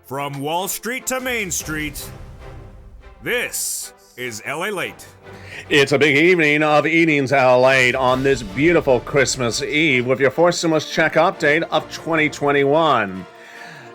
From Wall Street to Main Street, this is LALATE. It's a big evening of Evenings LALATE on this beautiful Christmas Eve with your fourth stimulus check update of 2021.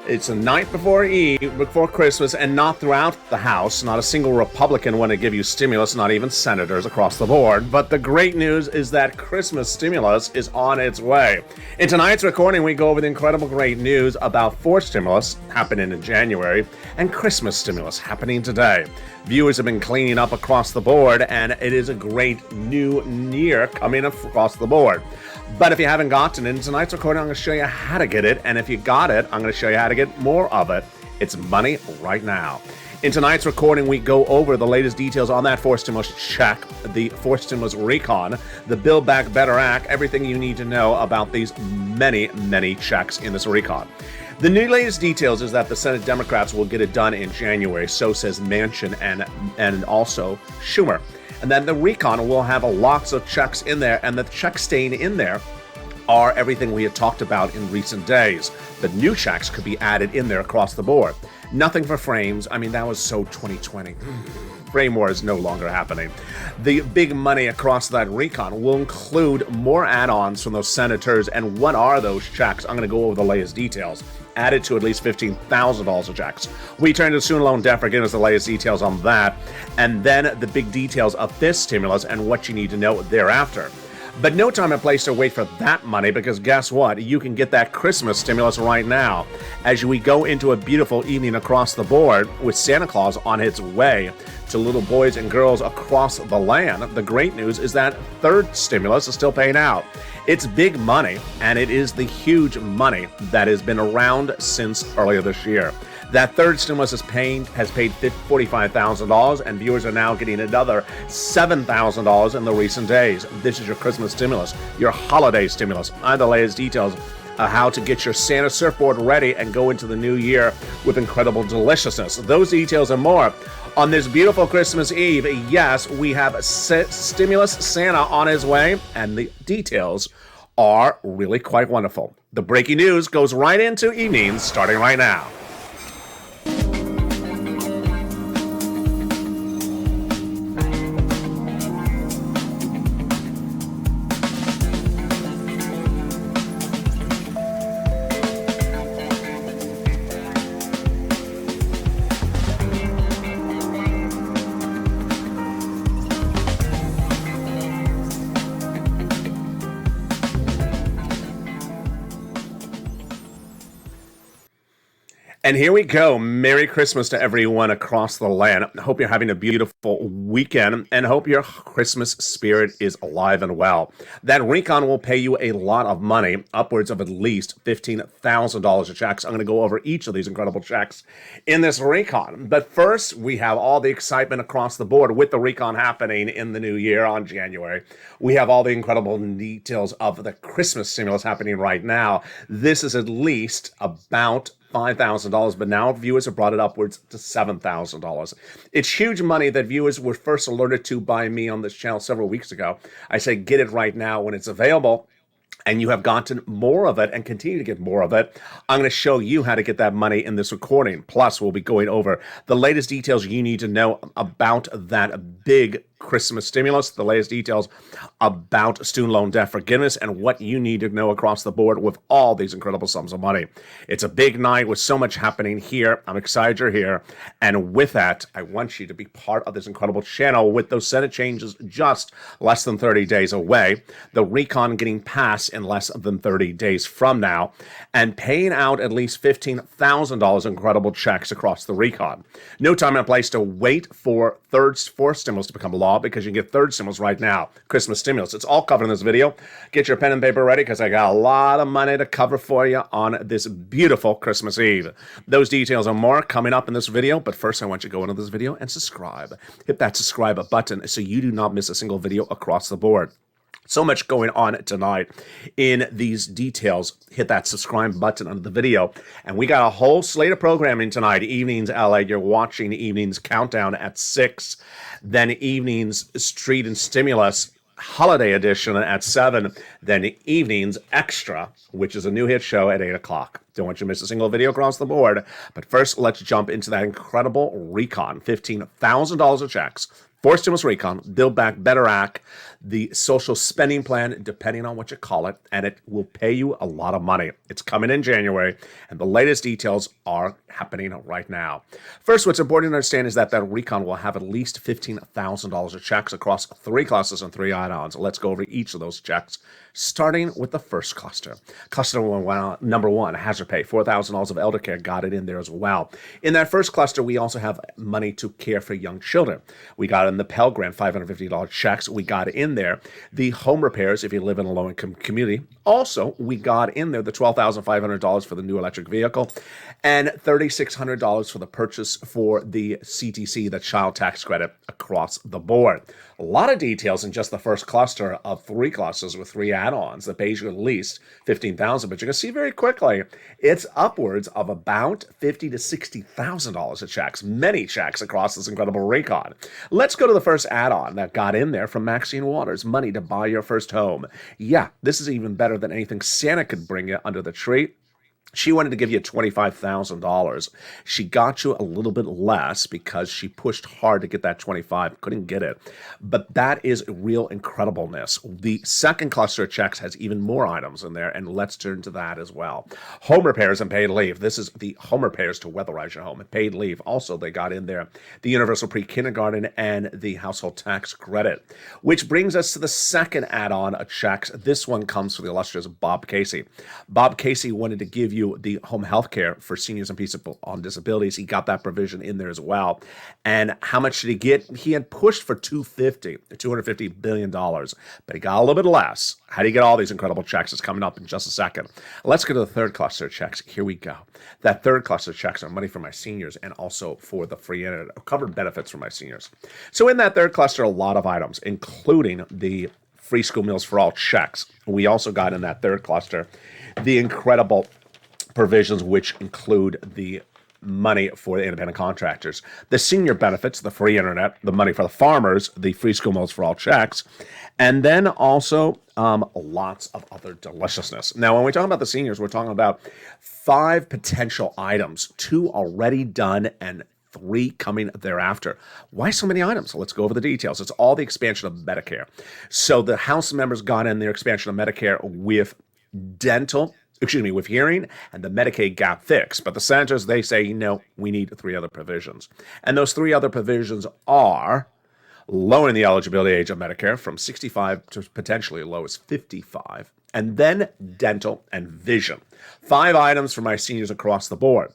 It's the night before Eve, before Christmas, and not throughout the House. Not a single Republican want to give you stimulus, not even senators across the board. But the great news is that Christmas stimulus is on its way. In tonight's recording, we go over the incredible great news about fourth stimulus happening in January and Christmas stimulus happening today. Viewers have been cleaning up across the board, and it is a great new year coming across the board. But if you haven't gotten it, in tonight's recording, I'm going to show you how to get it. And if you got it, I'm going to show you how to get more of it. It's money right now. In tonight's recording, we go over the latest details on that fourth stimulus check, the fourth stimulus recon, the Build Back Better Act, everything you need to know about these many checks in this recon. The new latest details is that the Senate Democrats will get it done in January, so says Manchin and also Schumer. And then the recon will have lots of checks in there, and the checks staying in there are everything we had talked about in recent days. The new checks could be added in there across the board. Nothing for frames. I mean, that was so 2020. Frame war is no longer happening. The big money across that recon will include more add-ons from those senators. And what are those checks? I'm going to go over the latest details. Added to at least $15,000 of checks. We turn to student loan debt forgiveness, the latest details on that, and then the big details of this stimulus and what you need to know thereafter. But no time and place to wait for that money, because guess what? You can get that Christmas stimulus right now as we go into a beautiful evening across the board with Santa Claus on its way to little boys and girls across the land. The great news is that third stimulus is still paying out. It's big money, and it is the huge money that has been around since earlier this year. That third stimulus has paid $45,000, and viewers are now getting another $7,000 in the recent days. This is your Christmas stimulus, your holiday stimulus. I have the latest details of how to get your Santa surfboard ready and go into the new year with incredible deliciousness. Those details and more on this beautiful Christmas Eve. Yes, we have Stimulus Santa on his way, and the details are really quite wonderful. The breaking news goes right into evenings starting right now. And here we go. Merry Christmas to everyone across the land. I hope you're having a beautiful weekend and hope your Christmas spirit is alive and well. That recon will pay you a lot of money, upwards of at least $15,000 of checks. I'm going to go over each of these incredible checks in this recon. But first, we have all the excitement across the board with the recon happening in the new year on January. We have all the incredible details of the Christmas stimulus happening right now. This is at least about $5,000, but now viewers have brought it upwards to $7,000. It's huge money that viewers were first alerted to by me on this channel several weeks ago. I say get it right now when it's available, and you have gotten more of it and continue to get more of it. I'm going to show you how to get that money in this recording. Plus, we'll be going over the latest details you need to know about that big Christmas stimulus, the latest details about student loan debt forgiveness, and what you need to know across the board with all these incredible sums of money. It's a big night with so much happening here. I'm excited you're here. And with that, I want you to be part of this incredible channel with those Senate changes just less than 30 days away, the recon getting passed in less than 30 days from now, and paying out at least $15,000 incredible checks across the recon. No time and place to wait for fourth stimulus to become law, because you can get third stimulus right now, Christmas stimulus. It's all covered in this video. Get your pen and paper ready, because I got a lot of money to cover for you on this beautiful Christmas Eve. Those details and more coming up in this video, but first I want you to go into this video and subscribe. Hit that subscribe button so you do not miss a single video across the board. So much going on tonight in these details. Hit that subscribe button under the video. And we got a whole slate of programming tonight. Evenings LA, you're watching Evenings Countdown at 6. Then Evenings Street and Stimulus holiday edition at 7, then Evenings Extra, which is a new hit show at 8 o'clock. Don't want you to miss a single video across the board. But first, let's jump into that incredible recon. $15,000 of checks for stimulus recon, Build Back Better Act, the social spending plan, depending on what you call it, and it will pay you a lot of money. It's coming in January, and the latest details are happening right now. First, what's important to understand is that recon will have at least $15,000 of checks across 3 clusters and 3 add-ons. Let's go over each of those checks, starting with the first cluster. Cluster number 1, hazard pay, $4,000 of elder care, got it in there as well. In that first cluster, we also have money to care for young children. We got in the Pell Grant, $550 checks. We got in there the home repairs if you live in a low-income community. Also, we got in there the $12,500 for the new electric vehicle and $3,600 for the purchase for the CTC, the child tax credit, across the board. A lot of details in just the first cluster of 3 clusters with 3 add-ons that pays you at least $15,000. But you're going to see very quickly, it's upwards of about $50,000 to $60,000 of checks, many checks across this incredible recon. Let's go to the first add-on that got in there from Maxine Waters, money to buy your first home. Yeah, this is even better than anything Santa could bring you under the tree. She wanted to give you $25,000. She got you a little bit less because she pushed hard to get that 25, couldn't get it. But that is real incredibleness. The second cluster of checks has even more items in there, and let's turn to that as well. Home repairs and paid leave. This is the home repairs to weatherize your home and paid leave. Also, they got in there the universal pre-kindergarten and the household tax credit, which brings us to the second add-on of checks. This one comes from the illustrious Bob Casey. Bob Casey wanted to give you the home health care for seniors and people on disabilities. He got that provision in there as well. And how much did he get? He had pushed for $250 billion, but he got a little bit less. How do you get all these incredible checks? It's coming up in just a second. Let's go to the third cluster of checks. Here we go. That third cluster of checks are money for my seniors and also for the free internet, covered benefits for my seniors. So in that third cluster, a lot of items, including the free school meals for all checks. We also got in that third cluster the incredible provisions, which include the money for the independent contractors, the senior benefits, the free internet, the money for the farmers, the free school meals for all checks, and then also lots of other deliciousness. Now, when we talk about the seniors, we're talking about 5 potential items, 2 already done and 3 coming thereafter. Why so many items? Let's go over the details. It's all the expansion of Medicare. So the House members got in their expansion of Medicare with with hearing and the Medicaid gap fix. But the senators, they say, no, we need 3 other provisions. And those 3 other provisions are lowering the eligibility age of Medicare from 65 to potentially as low as 55, and then dental and vision. 5 items for my seniors across the board.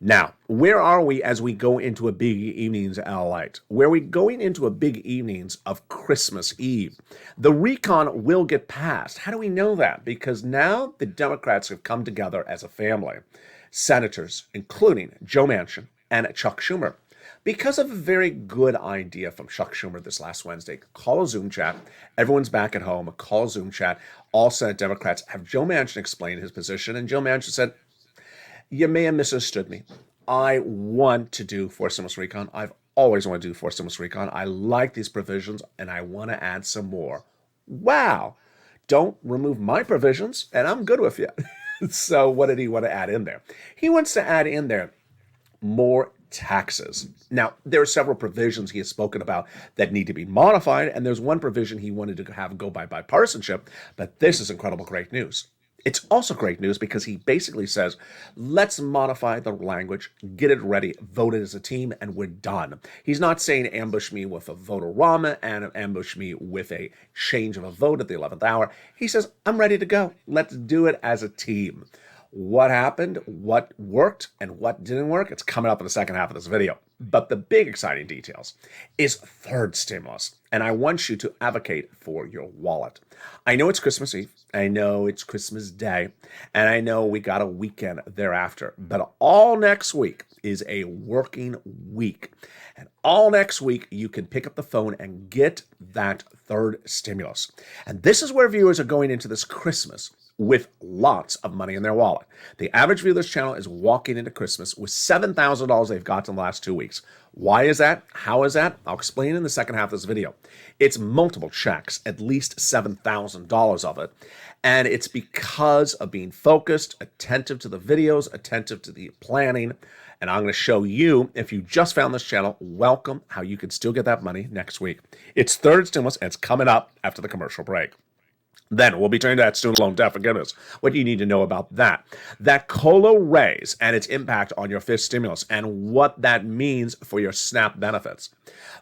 Now, where are we as we go into a big evenings at LALATE? Where are we going into a big evenings of Christmas Eve? The recon will get passed. How do we know that? Because now the Democrats have come together as a family. Senators, including Joe Manchin and Chuck Schumer. Because of a very good idea from Chuck Schumer this last Wednesday, call a Zoom chat. Everyone's back at home. Call a Zoom chat. All Senate Democrats have Joe Manchin explain his position. And Joe Manchin said, you may have misunderstood me. I want to do forced stimulus recon. I've always wanted to do forced stimulus recon. I like these provisions, and I want to add some more. Wow. Don't remove my provisions, and I'm good with you. So what did he want to add in there? He wants to add in there more taxes. Now, there are several provisions he has spoken about that need to be modified, and there's one provision he wanted to have go by bipartisanship, but this is incredible great news. It's also great news because he basically says, let's modify the language, get it ready, vote it as a team, and we're done. He's not saying ambush me with a vote-a-rama and ambush me with a change of a vote at the 11th hour. He says, I'm ready to go. Let's do it as a team. What happened, what worked, and what didn't work, it's coming up in the second half of this video. But the big exciting details is third stimulus, and I want you to advocate for your wallet. I know it's Christmas Eve, I know it's Christmas Day, and I know we got a weekend thereafter, but all next week is a working week. And all next week, you can pick up the phone and get that third stimulus. And this is where viewers are going into this Christmas with lots of money in their wallet. The average viewer of this channel is walking into Christmas with $7,000 they've got in the last 2 weeks. Why is that? How is that? I'll explain in the second half of this video. It's multiple checks, at least $7,000 of it. And it's because of being focused, attentive to the videos, attentive to the planning. And I'm going to show you, if you just found this channel, welcome, how you can still get that money next week. It's third stimulus, and it's coming up after the commercial break. Then we'll be turning to that student loan debt forgiveness. What do you need to know about that? That COLA raise and its impact on your fifth stimulus and what that means for your SNAP benefits.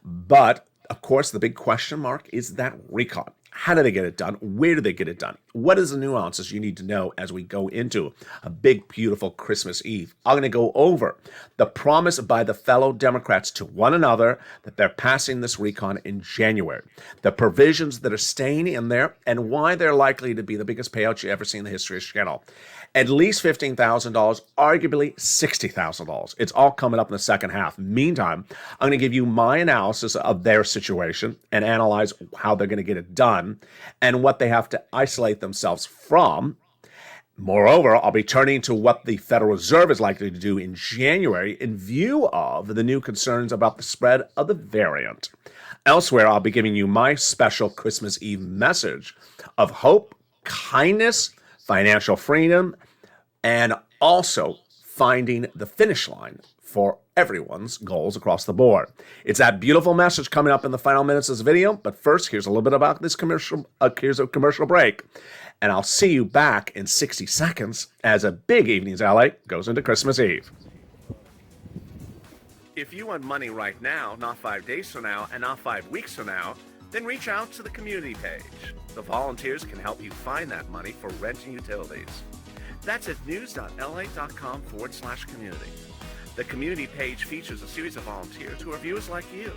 But, of course, the big question mark is that recon. How do they get it done? Where do they get it done? What is the nuances you need to know as we go into a big, beautiful Christmas Eve? I'm going to go over the promise by the fellow Democrats to one another that they're passing this recon in January, the provisions that are staying in there, and why they're likely to be the biggest payout you ever see in the history of this channel. At least $15,000, arguably $60,000. It's all coming up in the second half. Meantime, I'm going to give you my analysis of their situation and analyze how they're going to get it done and what they have to isolate themselves from. Moreover, I'll be turning to what the Federal Reserve is likely to do in January in view of the new concerns about the spread of the variant. Elsewhere, I'll be giving you my special Christmas Eve message of hope, kindness, financial freedom, and also finding the finish line for everyone's goals across the board. It's that beautiful message coming up in the final minutes of this video, but first, here's a little bit about this commercial. Here's a commercial break, and I'll see you back in 60 seconds as a big Evenings LA goes into Christmas Eve. If you want money right now, not 5 days from now, and not 5 weeks from now, then reach out to the community page. The volunteers can help you find that money for rent and utilities. That's at news.la.com/community. The community page features a series of volunteers who are viewers like you.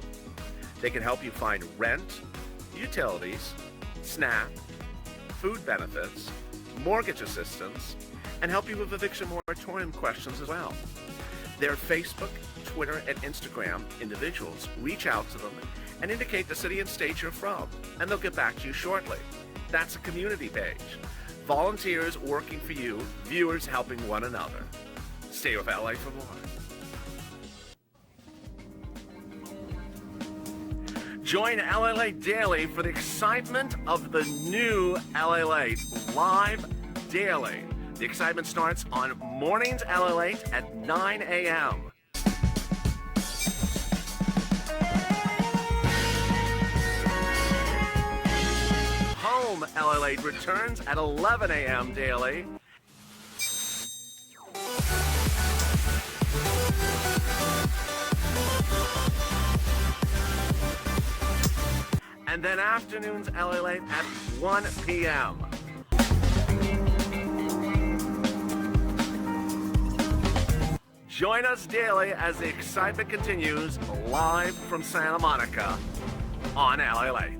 They can help you find rent, utilities, SNAP, food benefits, mortgage assistance, and help you with eviction moratorium questions as well. Their Facebook, Twitter, and Instagram individuals reach out to them and indicate the city and state you're from, and they'll get back to you shortly. That's a community page. Volunteers working for you, viewers helping one another. Stay with LA for more. Join LALATE daily for the excitement of the new LALATE live daily. The excitement starts on mornings LALATE at 9 a.m. Home LALATE returns at 11 a.m. daily. And then afternoons LALATE at 1 p.m. Join us daily as the excitement continues live from Santa Monica on LALATE.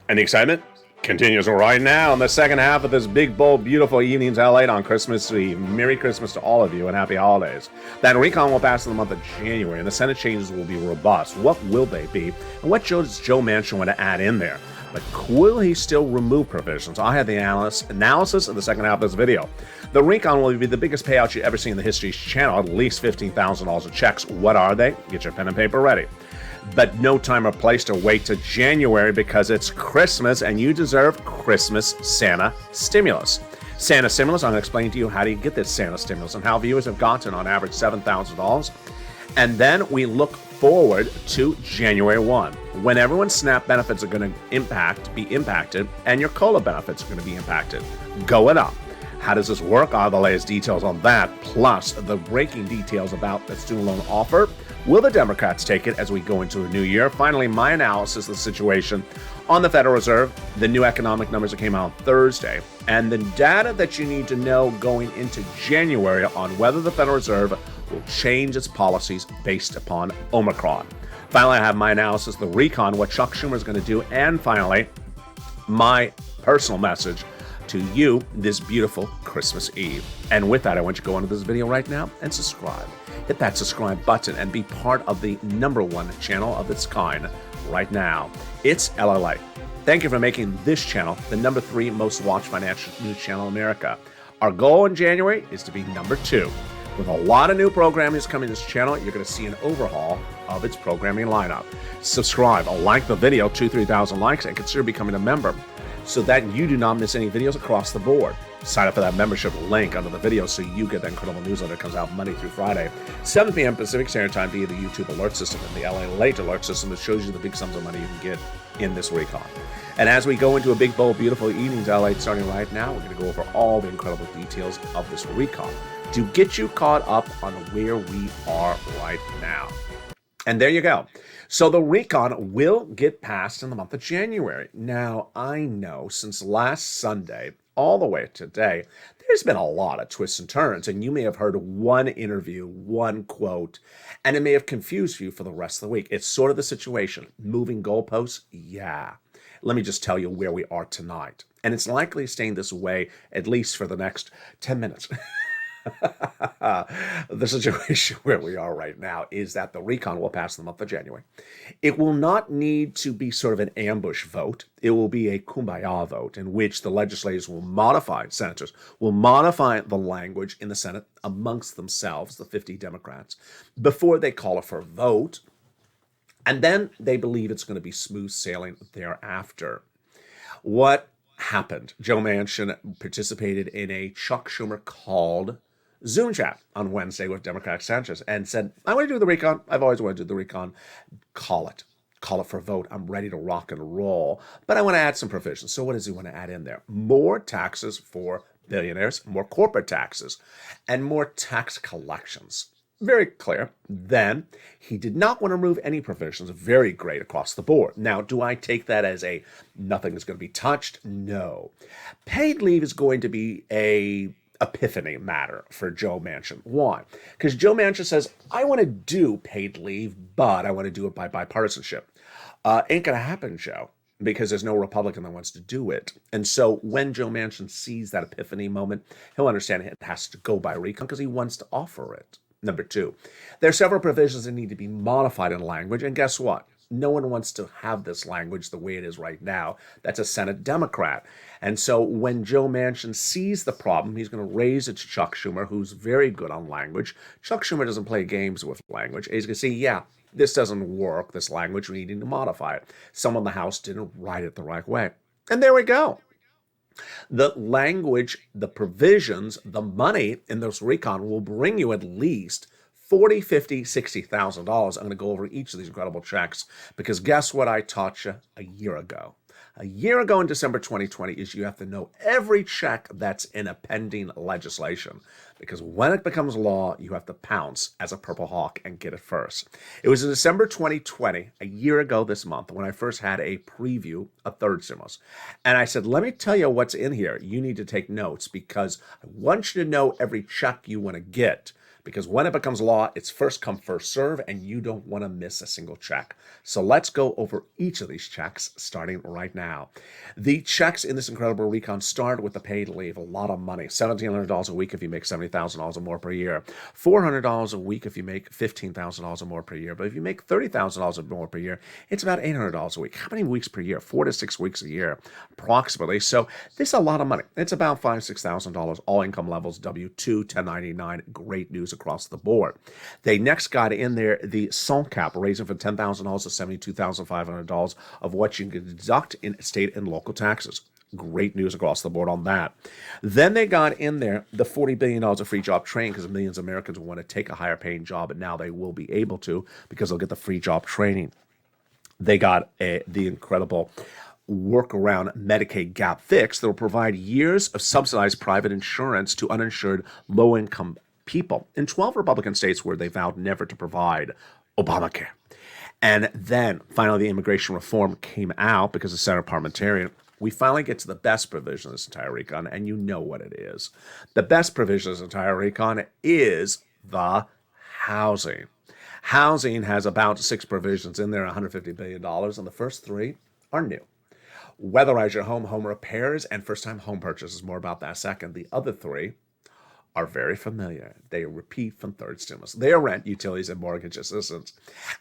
And the excitement continues right now in the second half of this big, bold, beautiful Evenings LALATE on Christmas Eve. Merry Christmas to all of you and happy holidays. That recon will pass in the month of January, and the Senate changes will be robust. What will they be? And what does Joe Manchin want to add in there? But will he still remove provisions? I have the analysis in the second half of this video. The recon will be the biggest payout you ever seen in the history of this channel, at least $15,000 of checks. What are they? Get your pen and paper ready. But no time or place to wait to January because it's Christmas and you deserve Christmas Santa stimulus. Santa stimulus, I'm going to explain to you how do you get this Santa stimulus and how viewers have gotten on average $7,000. And then we look forward to January 1, when everyone's SNAP benefits are going to be impacted, and your COLA benefits are going to be impacted, going up. How does this work? I'll have the latest details on that, plus the breaking details about the student loan offer. Will the Democrats take it as we go into a new year? Finally, my analysis of the situation on the Federal Reserve, the new economic numbers that came out Thursday, and the data that you need to know going into January on whether the Federal Reserve will change its policies based upon Omicron. Finally, I have my analysis of the recon, what Chuck Schumer is going to do, and finally, my personal message to you this beautiful Christmas Eve. And with that, I want you to go into this video right now and subscribe. Hit that subscribe button and be part of the #1 channel of its kind right now. It's LALATE. Thank you for making this channel the #3 most watched financial news channel in America. Our goal in January is to be #2. With a lot of new programming coming to this channel, you're going to see an overhaul of its programming lineup. Subscribe, like the video, 2,000-3,000 likes, and consider becoming a member so that you do not miss any videos across the board. Sign up for that membership link under the video so you get that incredible newsletter that comes out Monday through Friday, 7 p.m. Pacific Standard Time via the YouTube alert system and the LALATE alert system that shows you the big sums of money you can get in this recon. And as we go into a big, bold, beautiful evenings LALATE starting right now, we're going to go over all the incredible details of this recon to get you caught up on where we are right now. And there you go. So the recon will get passed in the month of January. Now, I know since last Sunday all the way to today, there's been a lot of twists and turns, and you may have heard one interview, one quote, and it may have confused you for the rest of the week. It's sort of the situation. Moving goalposts? Yeah. Let me just tell you where we are tonight. And it's likely staying this way at least for the next 10 minutes. The situation where we are right now is that the recon will pass the month of January. It will not need to be sort of an ambush vote. It will be a kumbaya vote in which the legislators will modify, senators will modify the language in the Senate amongst themselves, the 50 Democrats, before they call it for a vote. And then they believe it's going to be smooth sailing thereafter. What happened? Joe Manchin participated in a Chuck Schumer called Zoom chat on Wednesday with Democratic senators and said, I want to do the recon. I've always wanted to do the recon. Call it. Call it for a vote. I'm ready to rock and roll. But I want to add some provisions. So what does he want to add in there? More taxes for billionaires, more corporate taxes, and more tax collections. Very clear. Then he did not want to remove any provisions. Very great across the board. Now, do I take that as a nothing is going to be touched? No. Paid leave is going to be a epiphany matter for Joe Manchin. Why? Because Joe Manchin says, I want to do paid leave, but I want to do it by bipartisanship. Ain't going to happen, Joe, because there's no Republican that wants to do it. And so when Joe Manchin sees that epiphany moment, he'll understand it has to go by recon because he wants to offer it. #2, there are several provisions that need to be modified in language, and guess what? No one wants to have this language the way it is right now. That's a Senate Democrat. And so when Joe Manchin sees the problem, he's going to raise it to Chuck Schumer, who's very good on language. Chuck Schumer doesn't play games with language. He's going to say, yeah, this doesn't work, this language, we need to modify it. Someone in the House didn't write it the right way. And there we go. The language, the provisions, the money in this recon will bring you at least $40,000, $50,000, $60,000. I'm going to go over each of these incredible checks because guess what I taught you a year ago? A year ago in December 2020 is you have to know every check that's in a pending legislation because when it becomes law, you have to pounce as a purple hawk and get it first. It was in December 2020, a year ago this month, when I first had a preview of third stimulus. And I said, let me tell you what's in here. You need to take notes because I want you to know every check you want to get. Because when it becomes law, it's first come, first serve, and you don't want to miss a single check. So let's go over each of these checks starting right now. The checks in this incredible recon start with the paid leave, a lot of money, $1,700 a week if you make $70,000 or more per year, $400 a week if you make $15,000 or more per year. But if you make $30,000 or more per year, it's about $800 a week. How many weeks per year? 4 to 6 weeks a year, approximately. So this is a lot of money. It's about $5,000, $6,000, all income levels, W-2, 1099, great news across the board. They next got in there the SOL cap, raising from $10,000 to $72,500 of what you can deduct in state and local taxes. Great news across the board on that. Then they got in there the $40 billion of free job training because millions of Americans want to take a higher paying job, and now they will be able to because they'll get the free job training. They got the incredible workaround Medicaid gap fix that will provide years of subsidized private insurance to uninsured low-income people in 12 Republican states where they vowed never to provide Obamacare. And then finally the immigration reform came out because the Senate parliamentarian. We finally get to the best provision of this entire recon, and you know what it is. The best provision of this entire recon is the housing. Housing has about 6 provisions in there, $150 billion, and the first 3 are new. Weatherize your home, home repairs, and first-time home purchases. More about that second. The other 3 are very familiar. They repeat from third stimulus. They are rent, utilities, and mortgage assistance.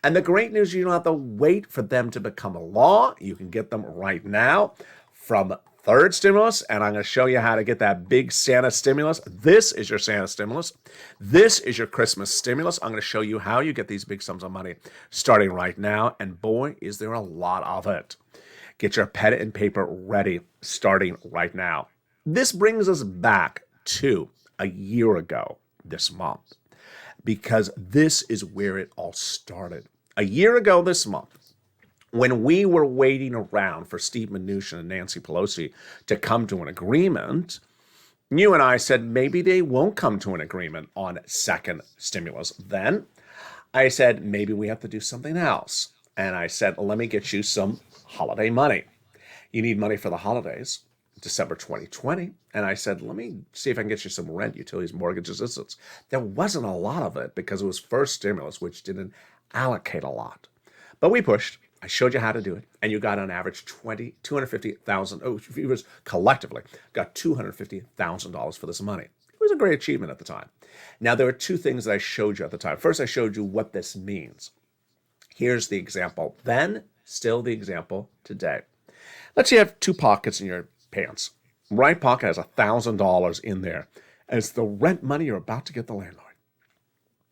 And the great news, you don't have to wait for them to become a law. You can get them right now from third stimulus, and I'm going to show you how to get that big Santa stimulus. This is your Santa stimulus. This is your Christmas stimulus. I'm going to show you how you get these big sums of money starting right now, and boy, is there a lot of it. Get your pen and paper ready starting right now. This brings us back to a year ago this month, because this is where it all started. A year ago this month, when we were waiting around for Steve Mnuchin and Nancy Pelosi to come to an agreement, you and I said maybe they won't come to an agreement on second stimulus. Then I said maybe we have to do something else. And I said, let me get you some holiday money. You need money for the holidays, December 2020. And I said, let me see if I can get you some rent, utilities, mortgage assistance. There wasn't a lot of it because it was first stimulus, which didn't allocate a lot. But we pushed. I showed you how to do it, and you got on average $250,000. Viewers collectively got $250,000 for this money. It was a great achievement at the time. Now, there are two things that I showed you at the time. First, I showed you what this means. Here's the example then, still the example today. Let's say you have two pockets in your pants. Right pocket has $1,000 in there, and it's the rent money you're about to get the landlord.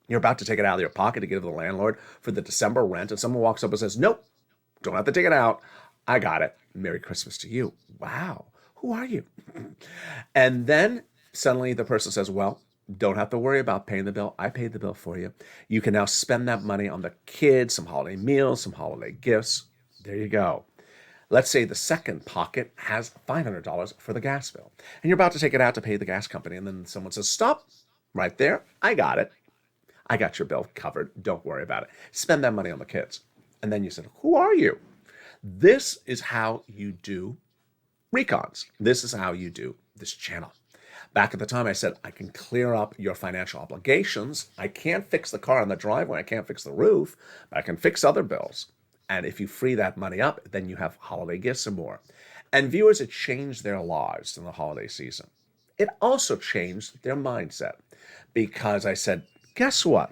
You're about to take it out of your pocket to give to the landlord for the December rent, and someone walks up and says, nope, don't have to take it out. I got it. Merry Christmas to you. Wow. Who are you? And then suddenly the person says, well, don't have to worry about paying the bill. I paid the bill for you. You can now spend that money on the kids, some holiday meals, some holiday gifts. There you go. Let's say the second pocket has $500 for the gas bill, and you're about to take it out to pay the gas company, and then someone says, stop, right there. I got it. I got your bill covered. Don't worry about it. Spend that money on the kids. And then you said, who are you? This is how you do recons. This is how you do this channel. Back at the time, I said, I can clear up your financial obligations. I can't fix the car on the driveway. I can't fix the roof, but I can fix other bills. And if you free that money up, then you have holiday gifts and more. And viewers, it changed their lives in the holiday season. It also changed their mindset, because I said, guess what?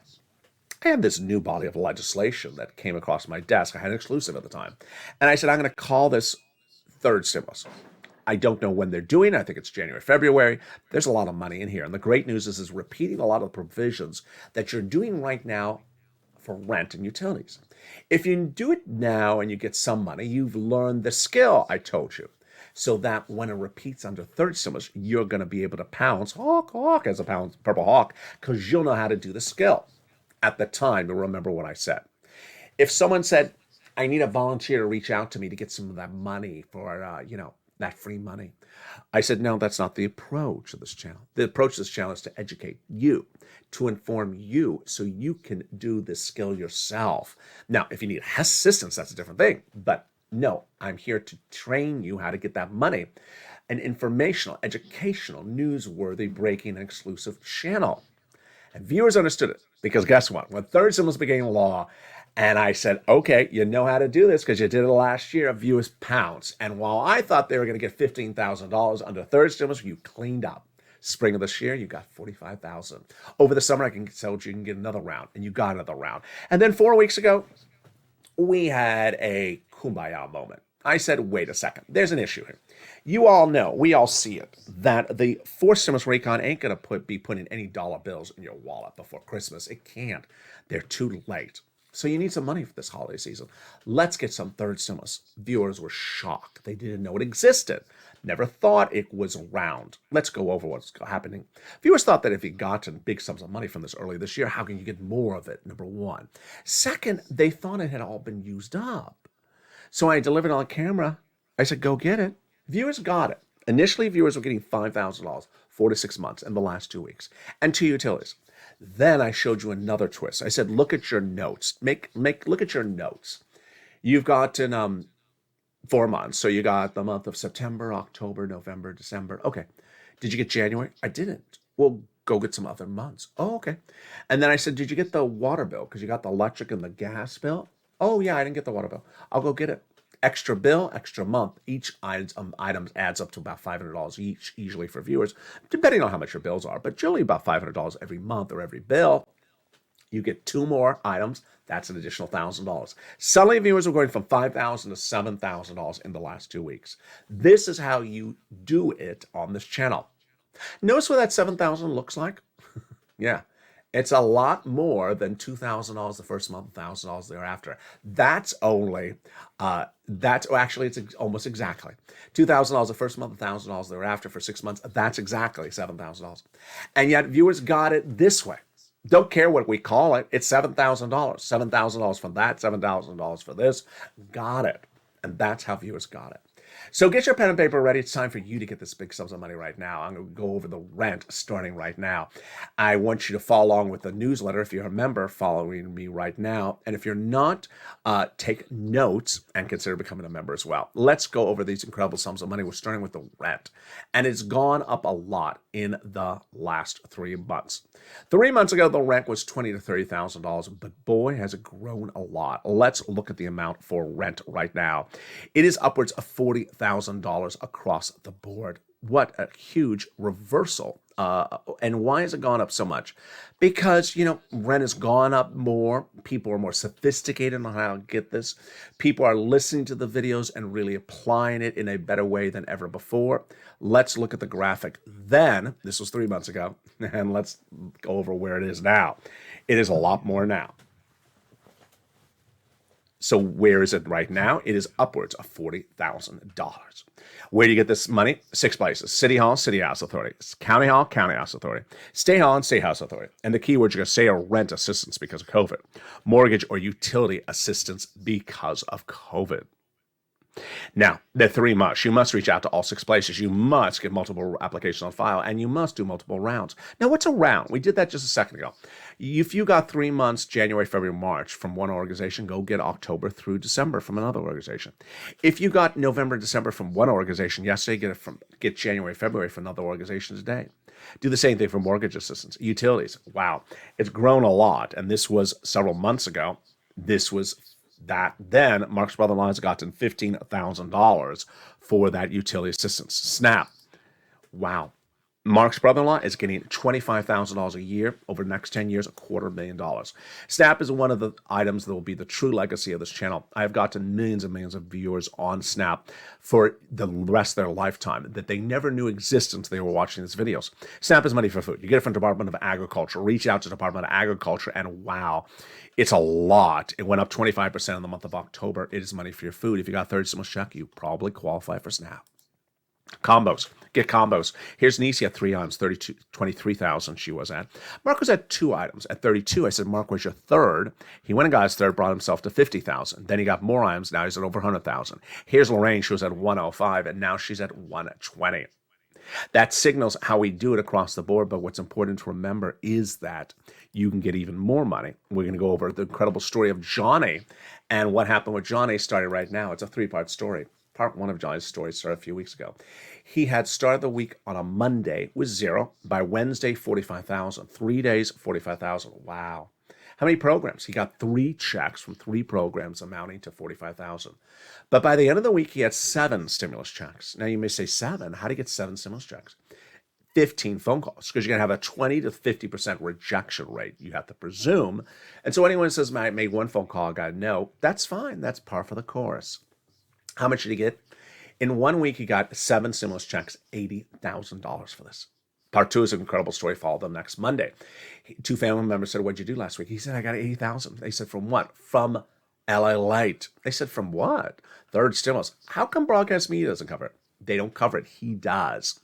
I had this new body of legislation that came across my desk. I had an exclusive at the time. And I said, I'm going to call this third stimulus. I don't know when they're doing it. I think it's January, February. There's a lot of money in here. And the great news is repeating a lot of the provisions that you're doing right now for rent and utilities. If you do it now and you get some money, you've learned the skill I told you. So that when it repeats under third stimulus, you're going to be able to pounce, hawk, hawk, as a purple hawk, because you'll know how to do the skill. At the time, you'll remember what I said. If someone said, I need a volunteer to reach out to me to get some of that money for, that free money, I said, no, that's not the approach of this channel. The approach of this channel is to educate you, to inform you so you can do this skill yourself. Now, if you need assistance, that's a different thing. But no, I'm here to train you how to get that money. An informational, educational, newsworthy, breaking, and exclusive channel. And viewers understood it, because guess what? When third stimulus became law, and I said, okay, you know how to do this because you did it last year, viewers pounced. And while I thought they were going to get $15,000 under third stimulus, you cleaned up. Spring of this year, you got $45,000. Over the summer, I can tell you can get another round, and you got another round. And then 4 weeks ago, we had a kumbaya moment. I said, wait a second, there's an issue here. You all know, we all see it, that the fourth stimulus recon ain't going to be putting any dollar bills in your wallet before Christmas. It can't. They're too late. So you need some money for this holiday season. Let's get some third stimulus. Viewers were shocked. They didn't know it existed. Never thought it was around. Let's go over what's happening. Viewers thought that if you gotten big sums of money from this early this year, how can you get more of it? Number one. Second, they thought it had all been used up. So I delivered on camera. I said, go get it. Viewers got it. Initially, viewers were getting $5,000, 4 to 6 months in the last 2 weeks, and 2 utilities. Then I showed you another twist. I said, look at your notes. Look at your notes. You've gotten 4 months. So you got the month of September, October, November, December. Okay. Did you get January? I didn't. Well, go get some other months. Oh, okay. And then I said, did you get the water bill? Because you got the electric and the gas bill. Oh, yeah, I didn't get the water bill. I'll go get it. Extra bill, extra month. Each item adds up to about $500 each, usually for viewers, depending on how much your bills are, but generally about $500 every month or every bill. You get 2 more items. That's an additional $1,000. Suddenly, viewers are going from $5,000 to $7,000 in the last 2 weeks. This is how you do it on this channel. Notice what that $7,000 looks like? Yeah, it's a lot more than $2,000 the first month, $1,000 thereafter. That's only, actually, it's almost exactly. $2,000 the first month, $1,000 thereafter for 6 months. That's exactly $7,000. And yet, viewers got it this way. Don't care what we call it. It's $7,000. $7,000 for that, $7,000 for this. Got it. And that's how viewers got it. So get your pen and paper ready. It's time for you to get this big sums of money right now. I'm going to go over the rent starting right now. I want you to follow along with the newsletter if you're a member following me right now. And if you're not, take notes and consider becoming a member as well. Let's go over these incredible sums of money. We're starting with the rent. And it's gone up a lot in the last 3 months. 3 months ago, the rent was $20,000 to $30,000, but boy, has it grown a lot. Let's look at the amount for rent right now. It is upwards of $40,000 across the board. What a huge reversal. And why has it gone up so much? Because, rent has gone up more. People are more sophisticated on how to get this. People are listening to the videos and really applying it in a better way than ever before. Let's look at the graphic then. This was 3 months ago. And let's go over where it is now. It is a lot more now. So where is it right now? It is upwards of $40,000. Where do you get this money? 6 places. City Hall, City House Authority. County Hall, County House Authority. State Hall and State House Authority. And the keywords you're going to say are rent assistance because of COVID. Mortgage or utility assistance because of COVID. Now, the 3 must. You must reach out to all 6 places. You must get multiple applications on file, and you must do multiple rounds. Now, what's a round? We did that just a second ago. If you got 3 months, January, February, March, from one organization, go get October through December from another organization. If you got November, December from one organization yesterday, get January, February from another organization today. Do the same thing for mortgage assistance. Utilities. Wow, it's grown a lot, and this was several months ago. This was that then Mark's brother-in-law has gotten $15,000 for that utility assistance. SNAP. Wow. Mark's brother-in-law is getting $25,000 a year over the next 10 years, $250,000. SNAP is one of the items that will be the true legacy of this channel. I have gotten millions and millions of viewers on SNAP for the rest of their lifetime that they never knew existed until they were watching these videos. SNAP is money for food. You get it from Department of Agriculture. Reach out to Department of Agriculture and wow, it's a lot. It went up 25% in the month of October. It is money for your food. If you got 30 stimulus check, you probably qualify for SNAP. Combos. Get combos. Here's Nisi at 3 items, 23,000 she was at. Mark was at 2 items at 32. I said, Mark, where's your third? He went and got his third, brought himself to 50,000. Then he got more items. Now he's at over 100,000. Here's Lorraine. She was at 105, and now she's at 120. That signals how we do it across the board, but what's important to remember is that you can get even more money. We're going to go over the incredible story of Johnny and what happened with Johnny starting right now. It's a 3-part story. Part 1 of Johnny's story started a few weeks ago. He had started the week on a Monday with 0. By Wednesday, 45,000. 3 days, 45,000. Wow. How many programs? He got 3 checks from 3 programs amounting to 45,000. But by the end of the week, he had 7 stimulus checks. Now you may say 7. How do you get 7 stimulus checks? 15 phone calls, because you're going to have a 20 to 50% rejection rate, you have to presume. And so anyone who says, I made 1 phone call, I got a no, that's fine. That's par for the course. How much did he get? In 1 week, he got 7 stimulus checks, $80,000 for this. Part 2 is an incredible story. Follow them next Monday. 2 family members said, what'd you do last week? He said, I got 80,000. They said, from what? From LALATE. They said, from what? Third stimulus. How come broadcast media doesn't cover it? They don't cover it. He does.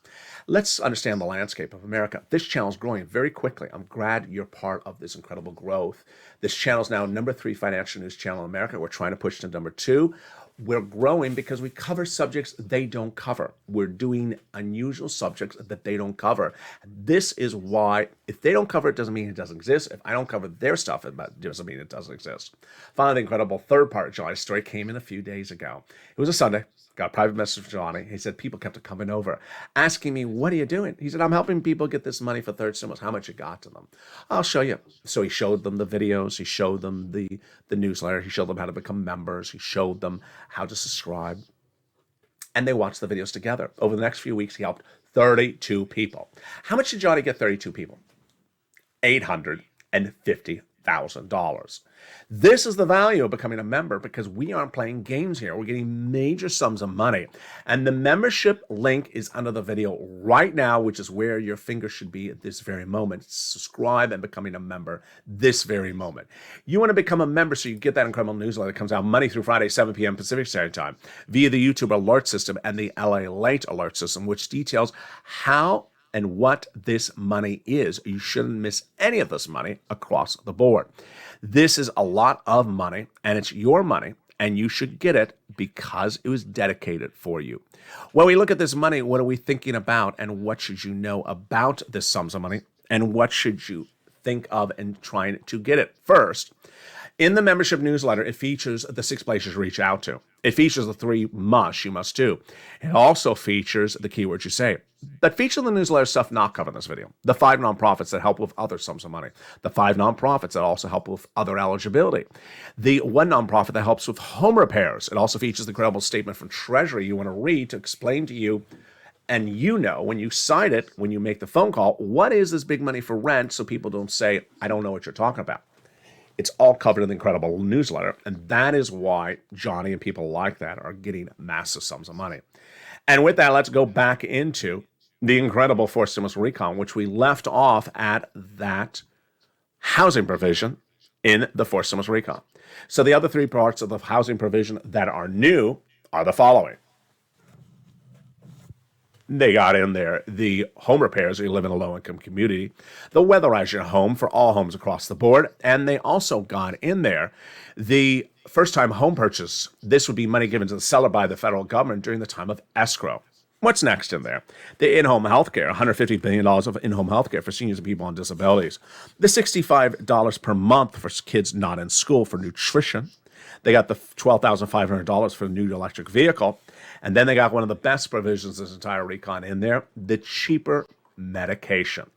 Let's understand the landscape of America. This channel is growing very quickly. I'm glad you're part of this incredible growth. This channel is now number 3 financial news channel in America. We're trying to push to number 2. We're growing because we cover subjects they don't cover. We're doing unusual subjects that they don't cover. This is why If they don't cover it, doesn't mean it doesn't exist. If I don't cover their stuff, it doesn't mean it doesn't exist. Finally, the incredible third part of Johnny's story came in a few days ago. It was a Sunday. Got a private message from Johnny. He said people kept coming over, asking me, what are you doing? He said, I'm helping people get this money for third stimulus. How much it got to them? I'll show you. So he showed them the videos. He showed them the newsletter. He showed them how to become members. He showed them how to subscribe. And they watched the videos together. Over the next few weeks, he helped 32 people. How much did Johnny get 32 people? $850,000. This is the value of becoming a member because we aren't playing games here. We're getting major sums of money. And the membership link is under the video right now, which is where your finger should be at this very moment. Subscribe and becoming a member this very moment. You want to become a member so you get that incredible newsletter that comes out Monday through Friday, 7 p.m. Pacific Standard Time via the YouTube alert system and the LALATE alert system, which details how and what this money is. You shouldn't miss any of this money across the board. This is a lot of money, and it's your money, and you should get it because it was dedicated for you. When we look at this money, what are we thinking about, and what should you know about this sums of money, and what should you think of in trying to get it? First, in the membership newsletter, it features the 6 places you reach out to. It features the 3 musts you must do. It also features the keywords you say. But feature the newsletter stuff not covered in this video. The 5 nonprofits that help with other sums of money. The 5 nonprofits that also help with other eligibility. The 1 nonprofit that helps with home repairs. It also features the credible statement from Treasury you want to read to explain to you, and you know when you sign it, when you make the phone call, what is this big money for rent, so people don't say, I don't know what you're talking about. It's all covered in the incredible newsletter, and that is why Johnny and people like that are getting massive sums of money. And with that, let's go back into the incredible fourth stimulus recon, which we left off at that housing provision in the fourth stimulus recon. So the other 3 parts of the housing provision that are new are the following. They got in there the home repairs if you live in a low-income community, the weatherize your home for all homes across the board, and they also got in there the first-time home purchase. This would be money given to the seller by the federal government during the time of escrow. What's next in there? The in-home health care, $150 billion of in-home health care for seniors and people on disabilities. The $65 per month for kids not in school for nutrition. They got the $12,500 for the new electric vehicle. And then they got one of the best provisions of this entire recon in there, the cheaper medication.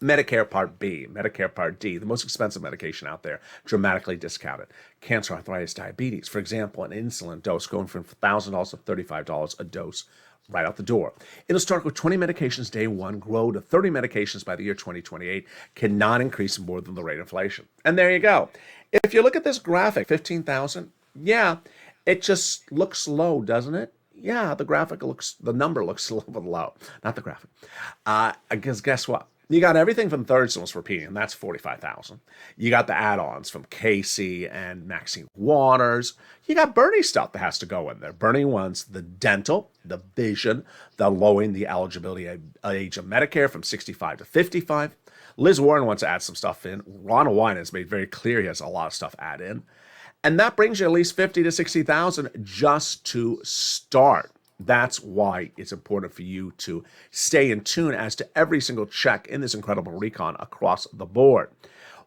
Medicare Part B, Medicare Part D, the most expensive medication out there, dramatically discounted. Cancer, arthritis, diabetes. For example, an insulin dose going from $1,000 to $35 a dose right out the door. It'll start with 20 medications day 1, grow to 30 medications by the year 2028, cannot increase more than the rate of inflation. And there you go. If you look at this graphic, 15,000, yeah, it just looks low, doesn't it? Yeah, the number looks a little bit low. Not the graphic. Because guess what? You got everything from third stimulus for P, and that's 45,000. You got the add-ons from Casey and Maxine Waters. You got Bernie stuff that has to go in there. Bernie wants the dental, the vision, the lowering the eligibility age of Medicare from 65 to 55. Liz Warren wants to add some stuff in. Ronald Wine has made very clear he has a lot of stuff add in. And that brings you at least 50 to 60,000 just to start. That's why it's important for you to stay in tune as to every single check in this incredible recon across the board.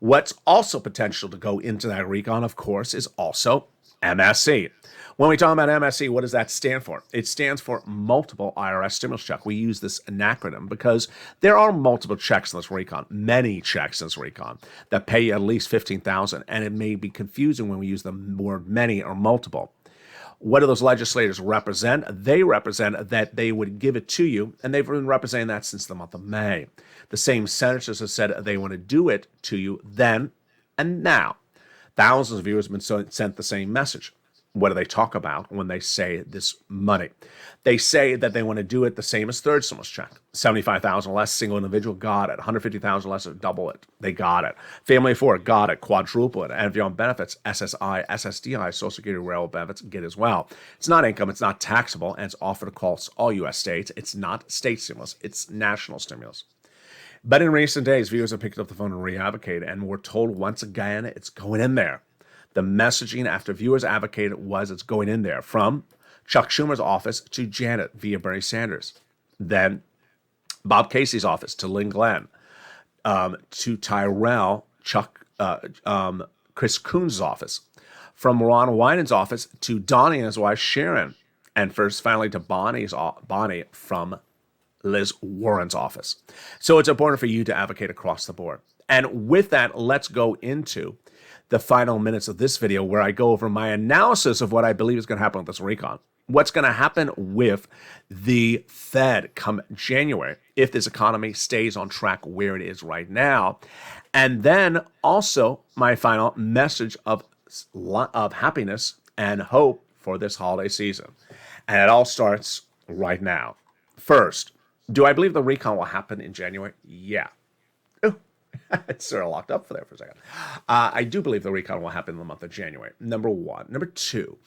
What's also potential to go into that recon, of course, is also MSC. When we talk about MSC, what does that stand for? It stands for multiple IRS stimulus check. We use this acronym because there are multiple checks in this recon, many checks in this recon that pay you at least $15,000, and it may be confusing when we use the word many or multiple. What do those legislators represent? They represent that they would give it to you, and they've been representing that since the month of May. The same senators have said they want to do it to you then and now. Thousands of viewers have been sent the same message. What do they talk about when they say this money? They say that they want to do it the same as third stimulus check. 75,000 less, single individual, got it. 150,000 less, double it. They got it. Family of 4, got it. Quadruple it. And if you're on benefits, SSI, SSDI, Social Security Railroad benefits, get as well. It's not income, it's not taxable, and it's offered across all U.S. states. It's not state stimulus, it's national stimulus. But in recent days, viewers have picked up the phone and re-advocated, and we're told once again it's going in there. The messaging after viewers advocated was it's going in there, from Chuck Schumer's office to Janet via Bernie Sanders, then Bob Casey's office to Lynn Glenn, to Tyrell, Chris Coons' office, from Ron Wyden's office to Donnie and his wife Sharon, and first finally to Bonnie from Liz Warren's office. So it's important for you to advocate across the board. And with that, let's go into the final minutes of this video where I go over my analysis of what I believe is going to happen with this recon. What's going to happen with the Fed come January if this economy stays on track where it is right now. And then also my final message of happiness and hope for this holiday season. And it all starts right now. First, do I believe the recon will happen in January? Yeah. It's sort of locked up for there for a second. I do believe the recon will happen in the month of January. Number one. Number two,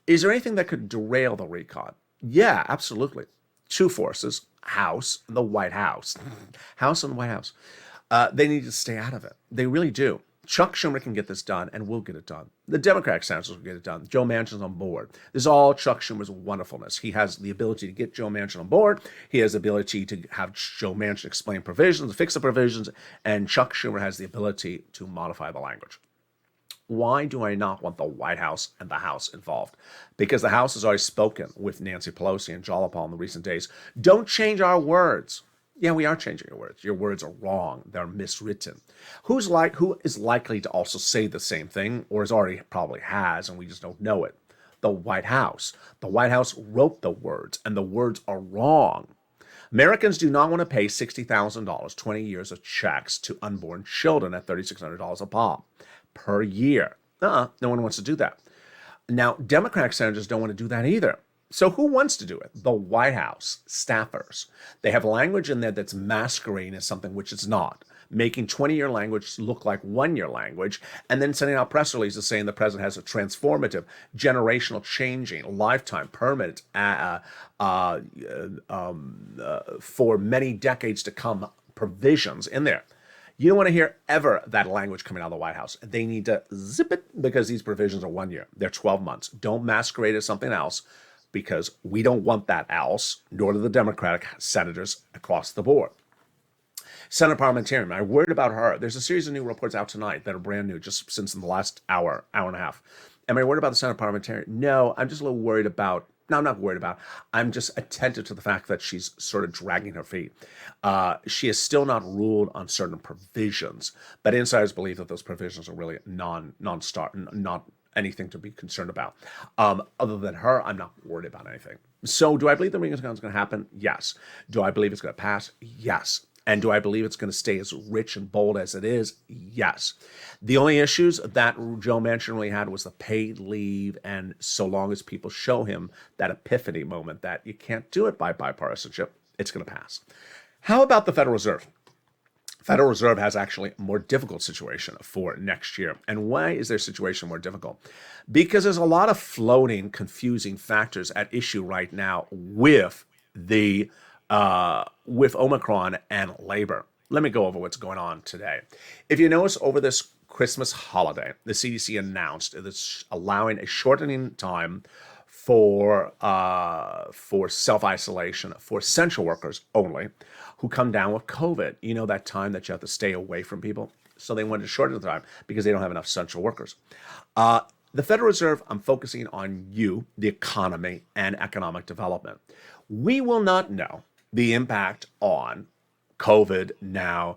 is there anything that could derail the recon? Yeah, absolutely. Two forces, House, the White House. House and the White House. They need to stay out of it. They really do. Chuck Schumer can get this done, and will get it done. The Democratic senators will get it done. Joe Manchin's on board. This is all Chuck Schumer's wonderfulness. He has the ability to get Joe Manchin on board. He has the ability to have Joe Manchin explain provisions, fix the provisions, and Chuck Schumer has the ability to modify the language. Why do I not want the White House and the House involved? Because the House has already spoken with Nancy Pelosi and Jolopal in the recent days. Don't change our words. Yeah, we are changing your words. Your words are wrong. They're miswritten. Who is likely to also say the same thing, or probably has, and we just don't know it? The White House. The White House wrote the words, and the words are wrong. Americans do not want to pay $60,000, 20 years of checks to unborn children at $3,600 a pop per year. No one wants to do that. Now, Democratic senators don't want to do that either. So who wants to do it? The White House staffers. They have language in there that's masquerading as something which it's not, making 20-year language look like one-year language, and then sending out press releases saying the president has a transformative, generational, changing, lifetime, permanent, for many decades to come provisions in there. You don't want to hear ever that language coming out of the White House. They need to zip it because these provisions are 1 year. They're 12 months. Don't masquerade as something else, because we don't want that else, nor do the Democratic senators across the board. Senate parliamentarian, I'm worried about her. There's a series of new reports out tonight that are brand new, just since in the last hour and a half. Am I worried about the Senate parliamentarian? No, I'm just a little worried about, no, I'm not worried about, I'm just attentive to the fact that she's sort of dragging her feet. She is still not ruled on certain provisions, but insiders believe that those provisions are really not anything to be concerned about. Other than her, I'm not worried about anything. So do I believe the recon is going to happen? Yes. Do I believe it's going to pass? Yes. And do I believe it's going to stay as rich and bold as it is? Yes. The only issues that Joe Manchin really had was the paid leave, and so long as people show him that epiphany moment that you can't do it by bipartisanship, it's going to pass. How about the Federal Reserve? Federal Reserve has actually a more difficult situation for next year. And why is their situation more difficult? Because there's a lot of floating, confusing factors at issue right now with Omicron and labor. Let me go over what's going on today. If you notice, over this Christmas holiday, the CDC announced it's allowing a shortening time for self-isolation for essential workers only who come down with COVID. You know, that time that you have to stay away from people. So they wanted to shorten the time because they don't have enough essential workers. The Federal Reserve, I'm focusing on you, the economy, and economic development. We will not know the impact on COVID now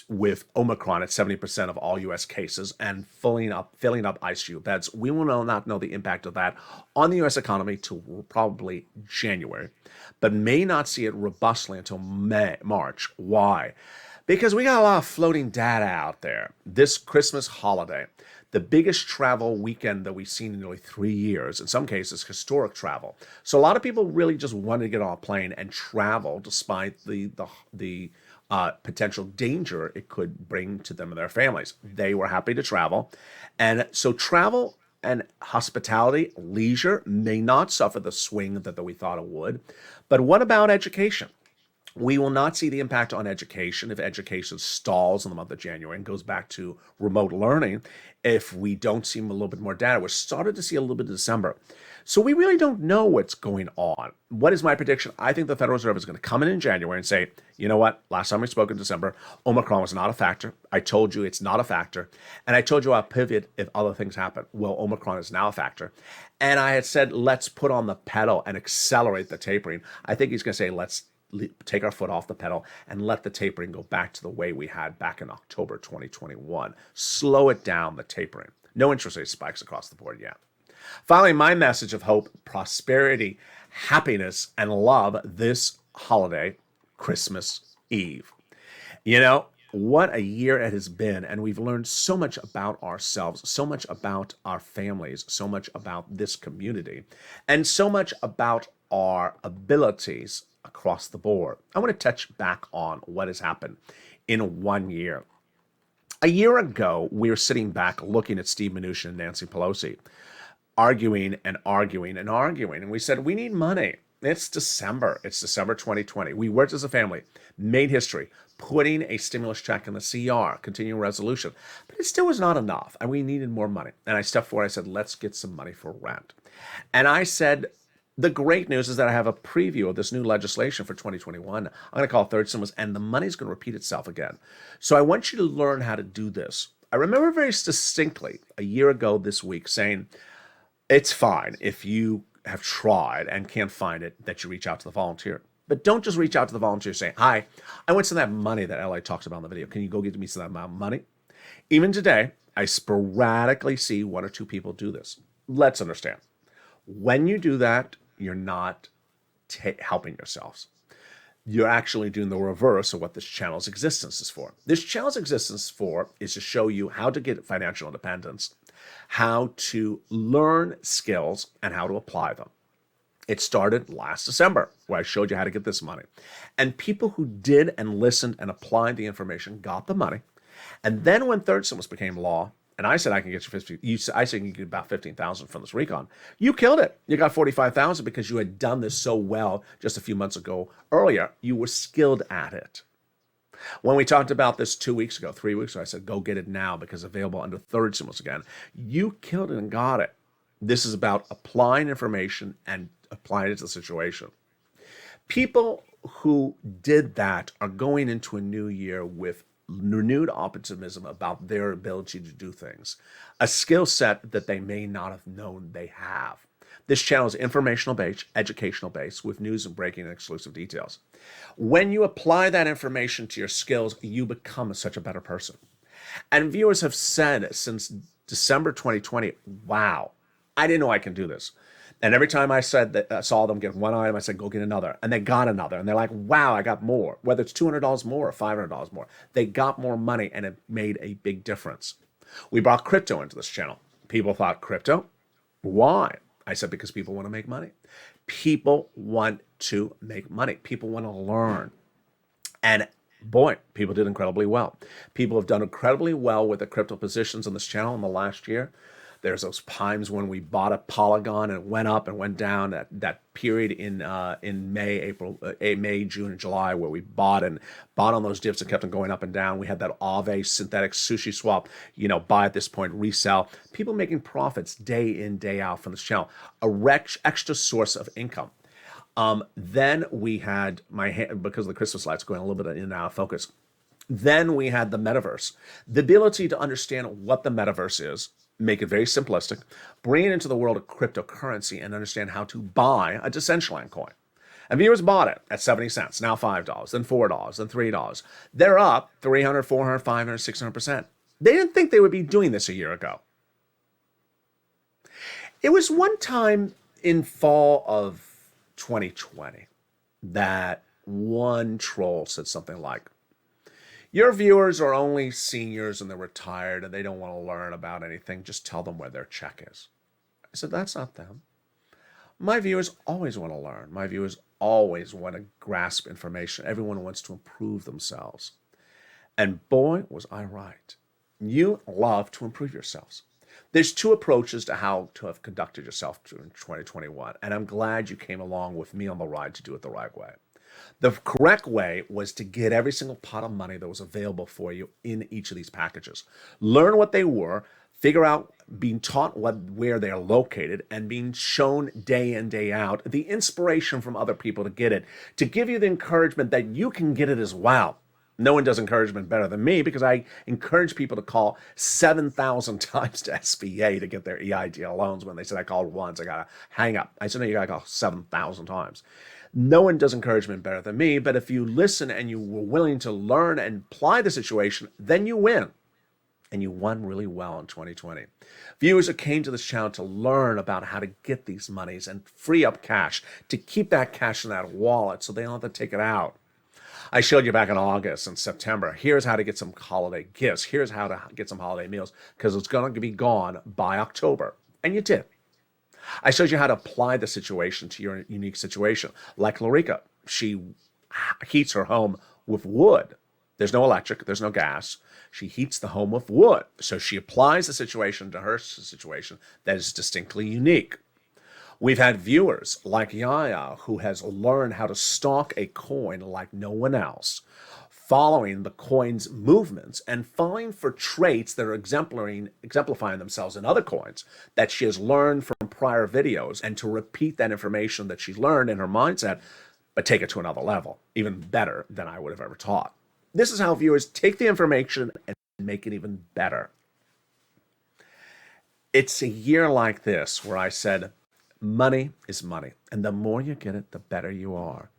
with Omicron at 70% of all U.S. cases and filling up ICU beds. We will not know the impact of that on the U.S. economy till probably January, but may not see it robustly until March. Why? Because we got a lot of floating data out there. This Christmas holiday, the biggest travel weekend that we've seen in nearly 3 years, in some cases, historic travel. So a lot of people really just wanted to get on a plane and travel despite the potential danger it could bring to them and their families. They were happy to travel. And so travel and hospitality, leisure may not suffer the swing that we thought it would. But what about education? We will not see the impact on education if education stalls in the month of January and goes back to remote learning. If we don't see a little bit more data, we're starting to see a little bit in December. So we really don't know what's going on. What is my prediction? I think the Federal Reserve is going to come in January and say, you know what? Last time we spoke in December, Omicron was not a factor. I told you it's not a factor. And I told you I'll pivot if other things happen. Well, Omicron is now a factor. And I had said, let's put on the pedal and accelerate the tapering. I think he's going to say, let's take our foot off the pedal and let the tapering go back to the way we had back in October 2021. Slow it down, the tapering. No interest rate spikes across the board yet. Finally, my message of hope, prosperity, happiness, and love this holiday, Christmas Eve. You know, what a year it has been, and we've learned so much about ourselves, so much about our families, so much about this community, and so much about our abilities across the board. I want to touch back on what has happened in 1 year. A year ago, we were sitting back looking at Steve Mnuchin and Nancy Pelosi, arguing and arguing and arguing. And we said, we need money. It's December. It's December 2020. We worked as a family, made history, putting a stimulus check in the CR, continuing resolution. But it still was not enough. And we needed more money. And I stepped forward. I said, let's get some money for rent. And I said, the great news is that I have a preview of this new legislation for 2021. I'm going to call it third stimulus, and the money's going to repeat itself again. So I want you to learn how to do this. I remember very distinctly a year ago this week saying, it's fine if you have tried and can't find it that you reach out to the volunteer. But don't just reach out to the volunteer saying, hi, I want some of that money that LA talks about in the video. Can you go get me some of that amount of money? Even today, I sporadically see one or two people do this. Let's understand. When you do that, you're not helping yourselves. You're actually doing the reverse of what this channel's existence is for. This channel's existence is to show you how to get financial independence, how to learn skills, and how to apply them. It started last December, where I showed you how to get this money. And people who did and listened and applied the information got the money. And then when third stimulus became law, and I said I can get you 50. I said you can get about 15,000 from this recon. You killed it. You got 45,000 because you had done this so well just a few months ago. Earlier, you were skilled at it. When we talked about this 2 weeks ago, 3 weeks ago, I said go get it now because available under third stimulus again. You killed it and got it. This is about applying information and applying it to the situation. People who did that are going into a new year with renewed optimism about their ability to do things, a skill set that they may not have known they have. This channel is informational based, educational based, with news and breaking and exclusive details. When you apply that information to your skills, you become such a better person. And viewers have said since December 2020, wow, I didn't know I can do this. And every time I said that I saw them get one item, I said, go get another. And they got another. And they're like, wow, I got more. Whether it's $200 more or $500 more. They got more money and it made a big difference. We brought crypto into this channel. People thought, crypto? Why? I said, because people want to make money. People want to make money. People want to learn. And boy, people did incredibly well. People have done incredibly well with the crypto positions on this channel in the last year. There's those times when we bought a Polygon and it went up and went down. That period in May, June, and July where we bought on those dips and kept on going up and down. We had that Aave synthetic sushi swap. Buy at this point, resell. People making profits day in, day out from this channel. A extra source of income. Then we had because of the Christmas lights going a little bit in and out of focus. Then we had the metaverse. The ability to understand what the metaverse is, make it very simplistic, bring it into the world of cryptocurrency and understand how to buy a Decentraland coin. And viewers bought it at 70 cents, now $5, then $4, then $3. They're up 300, 400, 500, 600%. They didn't think they would be doing this a year ago. It was one time in fall of 2020 that one troll said something like, your viewers are only seniors and they're retired and they don't want to learn about anything. Just tell them where their check is. I said, that's not them. My viewers always want to learn. My viewers always want to grasp information. Everyone wants to improve themselves. And boy, was I right. You love to improve yourselves. There's two approaches to how to have conducted yourself in 2021. And I'm glad you came along with me on the ride to do it the right way. The correct way was to get every single pot of money that was available for you in each of these packages. Learn what they were, figure out being taught where they're located, and being shown day in, day out the inspiration from other people to get it, to give you the encouragement that you can get it as well. No one does encouragement better than me because I encourage people to call 7,000 times to SBA to get their EIDL loans. When they said I called once, I got to hang up. I said, no, you got to call 7,000 times. No one does encouragement better than me, but if you listen and you were willing to learn and apply the situation, then you win. And you won really well in 2020. Viewers who came to this channel to learn about how to get these monies and free up cash, to keep that cash in that wallet so they don't have to take it out. I showed you back in August and September, here's how to get some holiday gifts. Here's how to get some holiday meals because it's going to be gone by October. And you did. I showed you how to apply the situation to your unique situation. Like Lorica, she heats her home with wood. There's no electric, there's no gas. She heats the home with wood. So she applies the situation to her situation that is distinctly unique. We've had viewers like Yaya, who has learned how to stalk a coin like no one else, following the coin's movements and following for traits that are exemplifying themselves in other coins that she has learned from prior videos, and to repeat that information that she learned in her mindset, but take it to another level, even better than I would have ever taught. This is how viewers take the information and make it even better. It's a year like this where I said, money is money, and the more you get it, the better you are.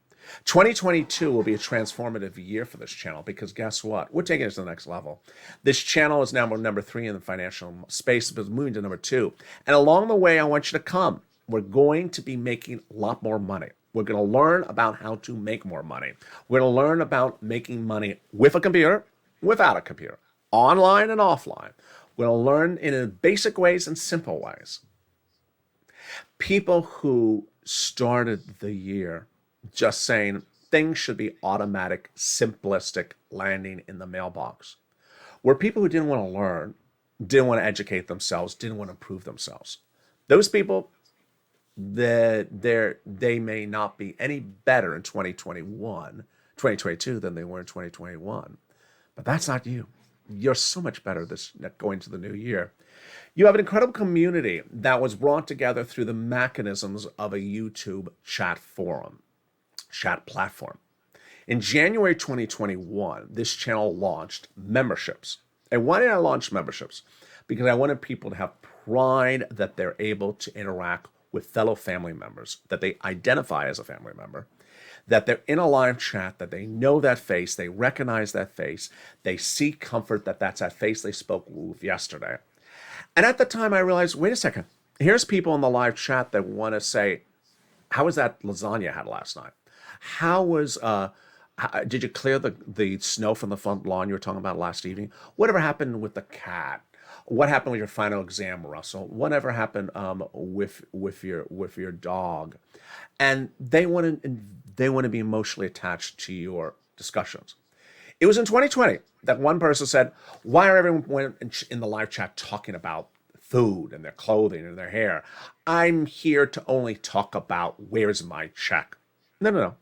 2022 will be a transformative year for this channel because guess what? We're taking it to the next level. This channel is now number 3 in the financial space, but moving to number 2. And along the way, I want you to come. We're going to be making a lot more money. We're going to learn about how to make more money. We're going to learn about making money with a computer, without a computer, online and offline. We're going to learn in basic ways and simple ways. People who started the year just saying things should be automatic, simplistic, landing in the mailbox were people who didn't want to learn, didn't want to educate themselves, didn't want to improve themselves. Those people, they may not be any better in 2022 than they were in 2021. But that's not you. You're so much better going to the new year. You have an incredible community that was brought together through the mechanisms of a YouTube chat platform. In January 2021, this channel launched memberships. And why did I launch memberships? Because I wanted people to have pride that they're able to interact with fellow family members, that they identify as a family member, that they're in a live chat, that they know that face, they recognize that face, they see comfort that that's that face they spoke with yesterday. And at the time I realized, wait a second, here's people in the live chat that want to say, how was that lasagna you had last night? Did you clear the snow from the front lawn you were talking about last evening? Whatever happened with the cat? What happened with your final exam, Russell? Whatever happened with your dog? And they want to be emotionally attached to your discussions. It was in 2020 that one person said, why are everyone in the live chat talking about food and their clothing and their hair? I'm here to only talk about where's my check. No.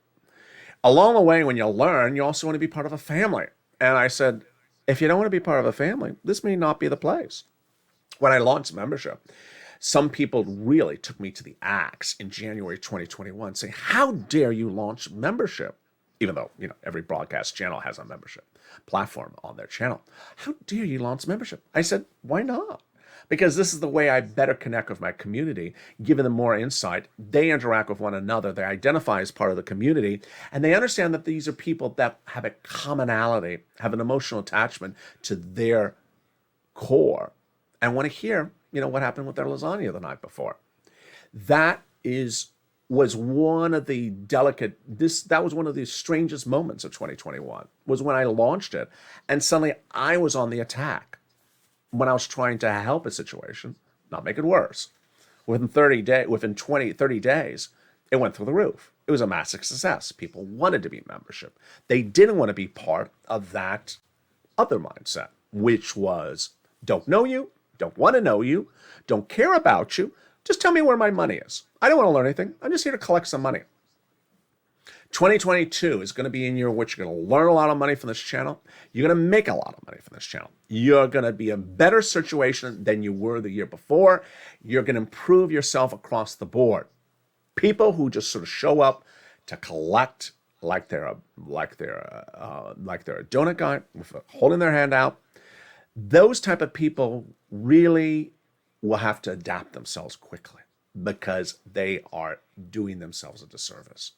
Along the way, when you learn, you also want to be part of a family. And I said, if you don't want to be part of a family, this may not be the place. When I launched membership, some people really took me to the axe in January 2021 saying, how dare you launch membership? Even though, every broadcast channel has a membership platform on their channel. How dare you launch membership? I said, why not? Because this is the way I better connect with my community, giving them more insight. They interact with one another. They identify as part of the community, and they understand that these are people that have a commonality, have an emotional attachment to their core, and want to hear, what happened with their lasagna the night before. That was one of the strangest moments of 2021, was when I launched it, and suddenly I was on the attack. When I was trying to help a situation, not make it worse. Within 30 days, it went through the roof. It was a massive success. People wanted to be membership. They didn't want to be part of that other mindset, which was, don't know you, don't want to know you, don't care about you, just tell me where my money is. I don't want to learn anything. I'm just here to collect some money. 2022 is going to be a year in which you're going to learn a lot of money from this channel. You're going to make a lot of money from this channel. You're going to be in a better situation than you were the year before. You're going to improve yourself across the board. People who just sort of show up to collect like they're a donut guy holding their hand out, those type of people really will have to adapt themselves quickly because they are doing themselves a disservice.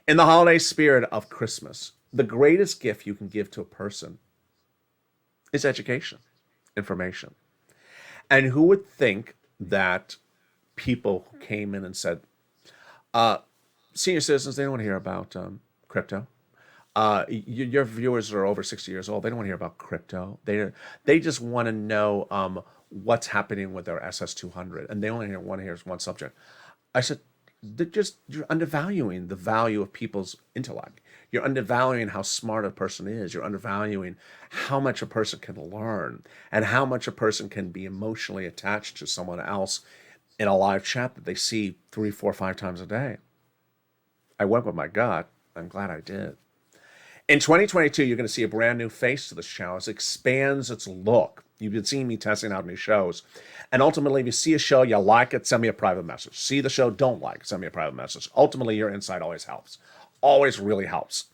In the holiday spirit of Christmas, the greatest gift you can give to a person is education, information. And who would think that people who came in and said, senior citizens, they don't want to hear about crypto. Your viewers are over 60 years old. They don't want to hear about crypto. They just want to know what's happening with their SS200, and they only want to hear one subject. I said, you're undervaluing the value of people's intellect. You're undervaluing how smart a person is. You're undervaluing how much a person can learn and how much a person can be emotionally attached to someone else in a live chat that they see 3, 4, 5 times a day. I went with my gut. I'm glad I did. In 2022, you're going to see a brand new face to this channel. It expands its look. You've been seeing me testing out new shows. And ultimately, if you see a show, you like it, send me a private message. See the show, don't like it, send me a private message. Ultimately, your insight always helps. Always really helps.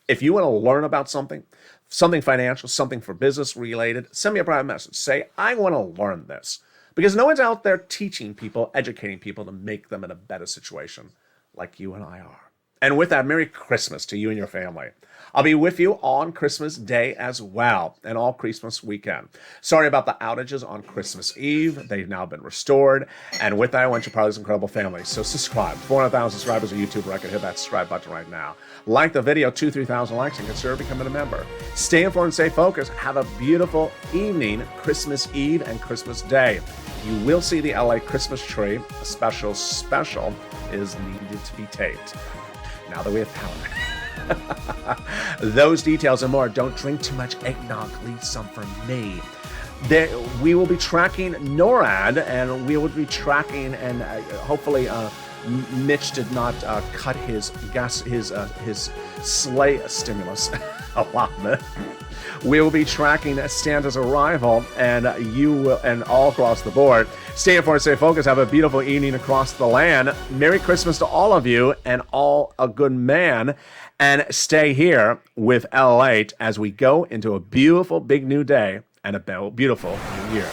If you want to learn about something financial, something for business related, send me a private message. Say, I want to learn this. Because no one's out there teaching people, educating people to make them in a better situation like you and I are. And with that, Merry Christmas to you and your family. I'll be with you on Christmas Day as well, and all Christmas weekend. Sorry about the outages on Christmas Eve. They've now been restored. And with that, I want you part of this incredible family. So subscribe. 400,000 subscribers on YouTube record. Hit that subscribe button right now. Like the video, 2,000-3,000 likes, and consider becoming a member. Stay informed and stay focused. Have a beautiful evening, Christmas Eve and Christmas Day. You will see the LA Christmas tree. A special is needed to be taped. Now that we have power. Those details and more. Don't drink too much eggnog. Leave some for me. We will be tracking NORAD, and we will be tracking, and hopefully Mitch did not cut his sleigh stimulus allotment. We will be tracking Santa's arrival, and you will, and all across the board. Stay informed, stay focused. Have a beautiful evening across the land. Merry Christmas to all of you, and all a good man. And stay here with LALATE as we go into a beautiful big new day and a beautiful new year.